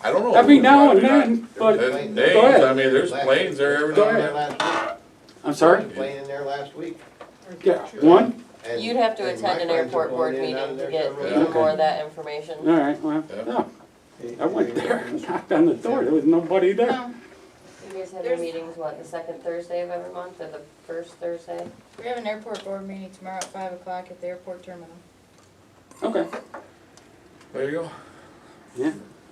I don't know. Every now and then, but, go Names, ahead. I mean, there's planes there every now and then. I'm sorry? Plane in there last week. Yeah, one? And- You'd have to and attend my an friends are airport board going in meeting and out to of get there even several more times. of that information. All right, well, no. I went there and knocked on the door, there was nobody there. No, You guys have your meetings, what, the second Thursday of every month or the first Thursday? we have an airport board meeting tomorrow at 5 o'clock at the airport terminal. Okay, There you go. yeah,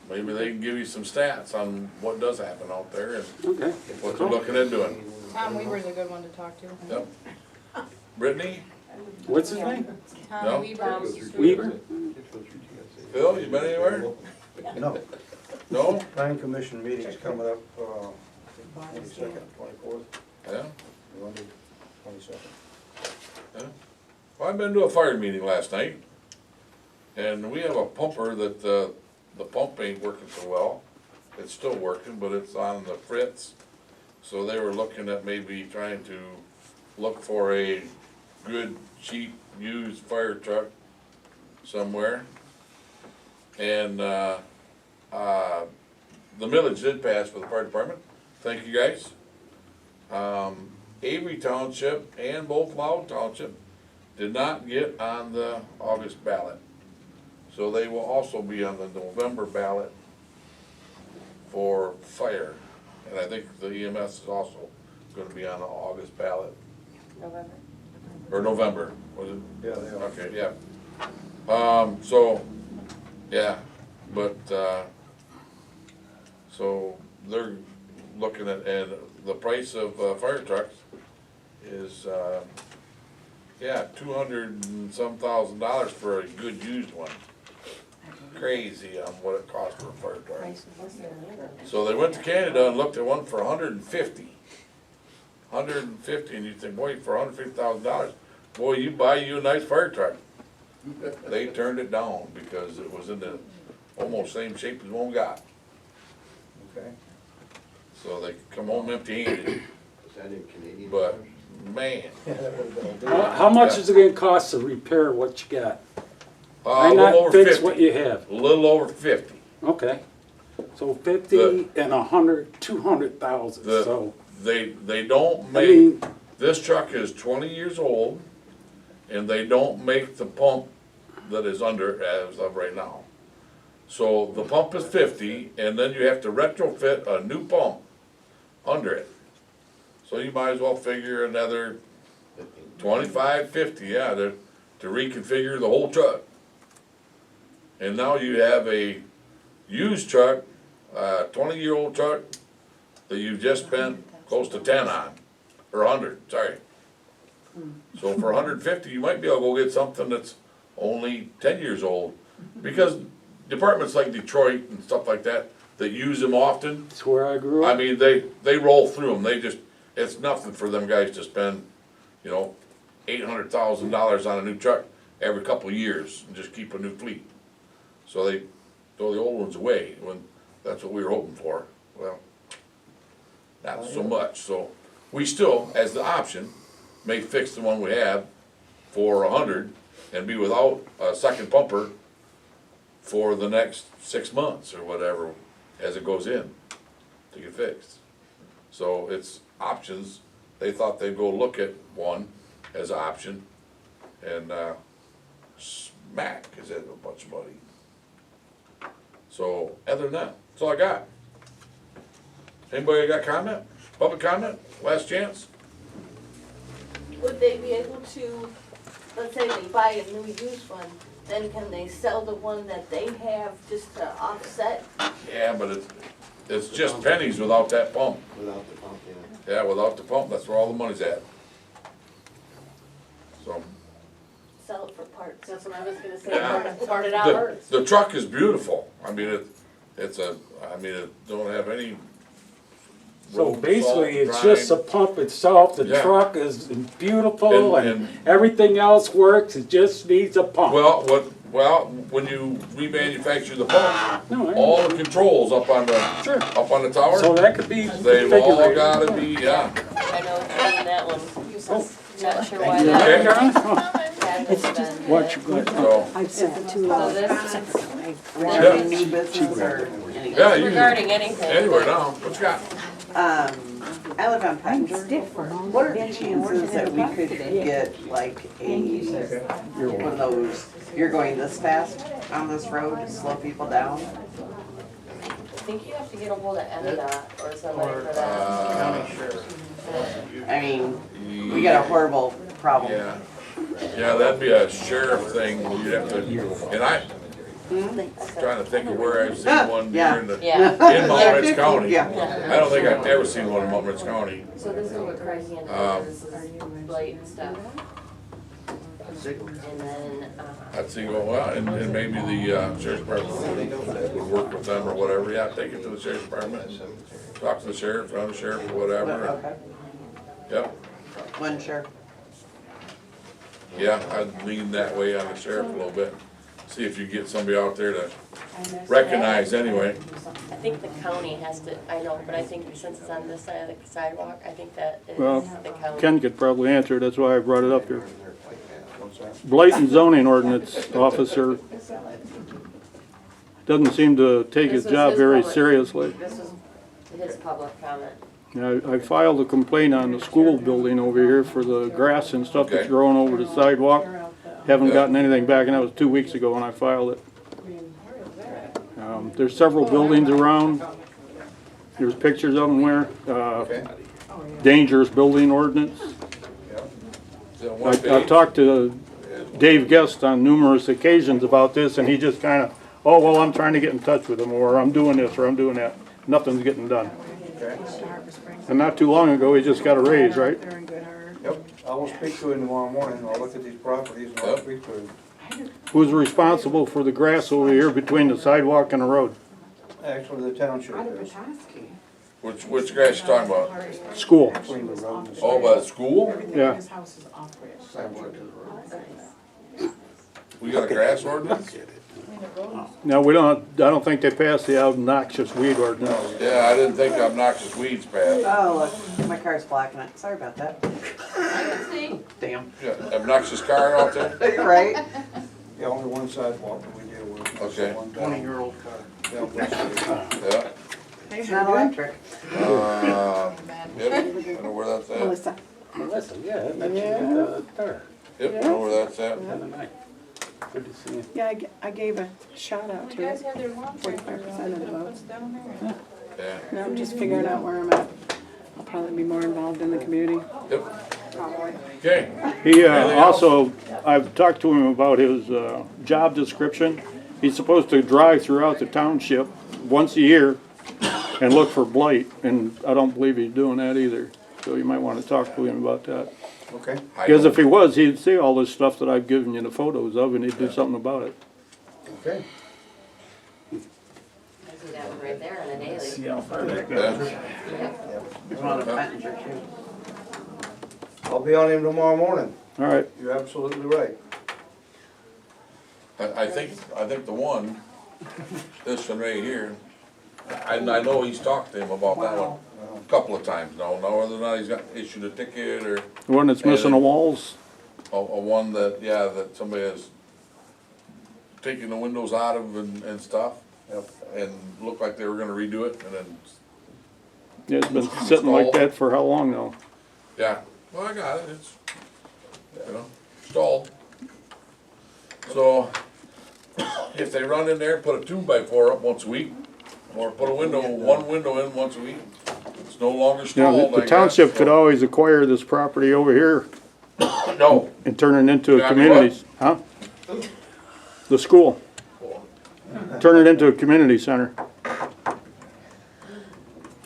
Maybe they can give you some stats on what does happen out there and okay. what they're looking at doing. Tom Weaver's a good one to talk to. Yep. Brittany, What's his name? Tom No. Weaver. Weaver? Phil, you been anywhere? No, No? planning commission meeting's coming up, 22nd, 24th, Yeah? Monday, 22nd. Well, I've been to a fire meeting last night, and we have a pumper that, the pump ain't working so well. It's still working, but it's on the fritz, so they were looking at maybe trying to look for a good, cheap, used fire truck somewhere. And, the millage did pass for the fire department, thank you guys. Avery Township and both Loud Township did not get on the August ballot. So they will also be on the November ballot for fire. And I think the EMS is also gonna be on the August ballot, November. or November, was it? Yeah, they are. Okay, yeah. So, yeah, but, so they're looking at, and the price of, fire trucks is, yeah, $200 and some thousand for a good used one. Crazy on what it costs for a fire truck. So they went to Canada and looked at one for $150. $150, and you think, boy, for $150,000, boy, you buy you a nice fire truck. They turned it down because it was in the almost same shape as one we got. Okay. So they come home empty-handed, Is that in Canadian? but dollars? man. Yeah, that would've been a big- How much is it gonna cost to repair what you got? A Why little not over fix what 50, you have? a little over 50. Okay, so 50 and 100, 200,000, The- so, They don't I make, mean, this truck is 20 years old, and they don't make the pump that is under as of right now. So the pump is 50, and then you have to retrofit a new pump under it. So you might as well figure another 25, 50, yeah, to reconfigure the whole truck. And now you have a used truck, 20-year-old truck, that you've just spent close to 10 on, or 100, sorry. So for 150, you might be able to go get something that's only 10 years old. Because departments like Detroit and stuff like that, that use them often, it's where I grew I up. mean, they roll through them, they just, it's nothing for them guys to spend, you know, $800,000 on a new truck every couple of years and just keep a new fleet. So they throw the old ones away when, that's what we were hoping for, well, not so much, so we still, as the option, may fix the one we have for 100 and be without a second pumper for the next 6 months or whatever, as it goes in to get fixed. So it's options, they thought they'd go look at one as an option, and, smack is at a bunch of money. So, other than that, that's all I got. Anybody got comment? Public comment? Last chance? Would they be able to, let's say they buy a new used one, then can they sell the one that they have just to offset? Yeah, but it's just pennies without that pump. Without the pump, yeah. Yeah, without the pump, that's where all the money's at. So, Sell it for parts? That's what I was gonna say, Yeah. part it out. the truck is beautiful. I mean, it don't have any. So road basically, salt, it's just the grime. pump itself, the Yeah. truck is beautiful And- and everything else works, it just needs a pump. Well, when you remanufacture the pump, No, I- all the controls up on the, Sure. up on the tower, So that could be they've all configured. gotta be, yeah. I know it's in that one. Oh. Not sure why Okay, that John? Oh, hasn't been. What you got? So, I've sent it to, So this, Randy, new business, or anything. Yeah, you can, Regarding anything. anywhere now, what you got? I live on Pottinger. What are the chances that we could get like one of those, you're going this fast on this road to slow people down? I think you have to get a hold of MDOT or somebody for that. County sheriff. I mean, we got a horrible problem. Yeah, yeah, that'd be a sheriff thing, you'd have to, and I'm trying to think of where I've seen one Yeah. here in the, Yeah. in Mulvich County. Yeah. I don't think I've ever seen one in Mulvich County. So this is what crazy and this is blight stuff. And then, I'd see, well, and maybe the sheriff's department would work with them or whatever, yeah, take it to the sheriff's department. Talk to the sheriff, run the sheriff or whatever, Okay, yep. one sure. Yeah, I'd lean that way on the sheriff a little bit, see if you get somebody out there to recognize anyway. I think the county has to, I know, but I think since it's on this side of the sidewalk, I think that is Well, the county. Ken could probably answer, that's why I brought it up here. What's that? Blight and zoning ordinance officer doesn't seem to take his This was job his very public- seriously. This is his public comment. I filed a complaint on the school building over here for the grass and stuff that's Okay. growing over the sidewalk. Haven't Yeah. gotten anything back, and that was 2 weeks ago when I filed it. There's several buildings around. There's pictures of them where, Okay, dangerous building ordinance. yeah. Is that one I've page? talked to Dave Guest on numerous occasions about this, and he just kinda, oh, well, I'm trying to get in touch with him, or I'm doing this, or I'm doing that. Nothing's getting done. Okay, And not too long ago, he just got a raise, right? yep. I will speak to him tomorrow morning. I'll look at these properties and I'll Yep. speak to him. Who's responsible for the grass over here between the sidewalk and the road? Actually, the township is Which grass you talking about? School, between the road and the Oh, by the school? yeah. township. We got a grass ordinance? No, we don't, I don't think they passed the obnoxious weed ordinance. Yeah, I didn't think obnoxious weeds passed. Oh, look, my car's blocking it, sorry about that. See, Damn. Yeah, obnoxious car out there? You're right. Yeah, only one sidewalk that we deal with. It's Okay. one down- 20-year-old car. down West Street. Yeah. It's not electric. Yep, I know where that's at. Melissa, yeah, I met you there. Yep, I know where that's at. Good to see you. Yeah, I gave a shout out You to guys it. have their lawn tractor 45% of the votes. what's down there? Yeah, Now I'm just figuring out where I'm at. I'll probably be more involved in the community. yep, Probably. okay. He, Anything else? also, I've talked to him about his, job description. He's supposed to drive throughout the township once a year and look for blight, and I don't believe he's doing that either. So you might wanna talk to him about that. Okay, Because if he was, he'd see all this stuff that I've given you the photos of, and he'd do something about it. okay. I see that one right there on the daily. Yeah. There's one in Pottinger too. I'll be on him tomorrow morning. All right, You're absolutely right. I think the one, this one right here, I know he's talked to him about that one a couple of times now, whether or not he's got issued a ticket or the one that's missing the walls, a one that, yeah, that somebody has taken the windows out of and stuff. Yep. And looked like they were gonna redo it and then, yeah, it's been sitting like that for how long now? yeah, well, I got it, it's, you know, stalled. So, if they run in there and put a 2x4 up once a week, or put a window, one window in once a week, it's no longer You stalled, know, I the guess. township could always acquire this property over here No, and turn it into a Yeah, I mean, what? community, huh? The school. Turn it into a community center.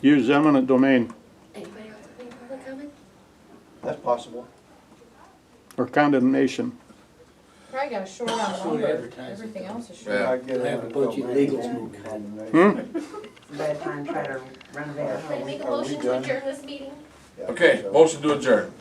Use eminent domain Anybody else have any public comment? That's possible. or condemnation. Probably got a short on lumber, everything else is short. Yeah. I get it. Have a bunch of illegals moving in. By the time I try to renovate. Can I make a motion to adjourn this meeting? okay, motion to adjourn.